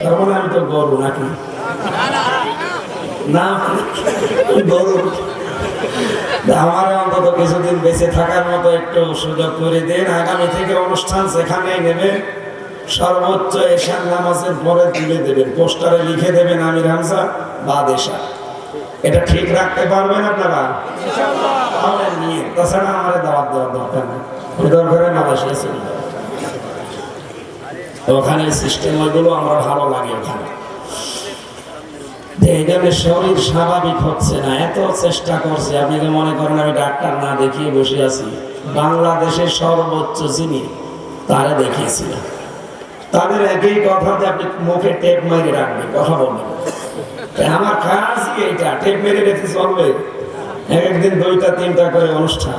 তার মানে আমি তো গরু নাকি না, গরু। আমার অন্তত কিছুদিন বেঁচে থাকার মতো একটু সুযোগ করে দেন। আগামী থেকে অনুষ্ঠান যেখানেই নেবেন সর্বোচ্চ এশার নামাজের পরে তুলে দেবেন, পোস্টারে লিখে দেবেন আমির হামজা বাদ এশা। এটা ঠিক রাখতে পারবেন আপনারা? তাহলে নিয়ে, তাছাড়া আমার দাওয়াত দেওয়ার দরকার নেই। ওই দরকারে মালয়েশিয়া চলে যাবে, ওখানে সিস্টেম ওইগুলো আমার ভালো লাগে। ওখানে এখানে শরীর স্বাভাবিক হচ্ছে না, এত চেষ্টা করছে। আপনি কি মনে করেন আমি ডাক্তার না দেখিয়ে বসে আছি? বাংলাদেশের সর্বোচ্চ যিনি তারা দেখিয়েছিলাম, তাদের একই কথা যে আপনি মুখে টেপ মেরে রাখবেন, কথা বলবেন। আমার কাজ এইটা, টেপ মেরে রেখে চলবে। একদিন 2টা 3টা করে অনুষ্ঠান,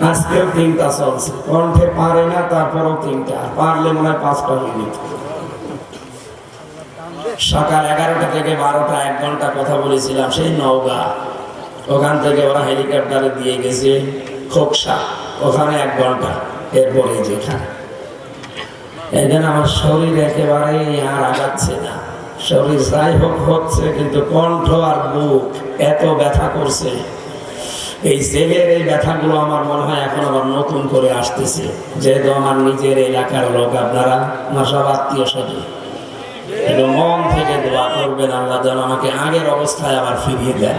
আজকেও 3টা চলছে। কণ্ঠে পারে না, তারপরেও 3টা, পারলে মনে হয় 5টা মিনিট। সকাল 11টা থেকে 12টা 1 ঘন্টা কথা বলেছিলাম সেই নওগাঁ। ওখান থেকে ওরা হেলিকপ্টারে দিয়ে গেছে খোকসা, ওখানে 1 ঘন্টা। এরপরে যেখানে এখানে আমার শরীর একেবারে আর আগাচ্ছে না। শরীর যাই হোক হচ্ছে, কিন্তু কণ্ঠ আর বুক এত ব্যথা করছে। এই জেলের এই ব্যথাগুলো আমার মনে হয় এখন আবার নতুন করে আসতেছে, যেহেতু আমার নিজের এলাকার লোক আপনারা, আমার সব আত্মীয় স্বজন। মন থেকে দোয়া করবেন আল্লাহ যেন আমাকে আগের অবস্থায় আবার ফিরিয়ে দেন।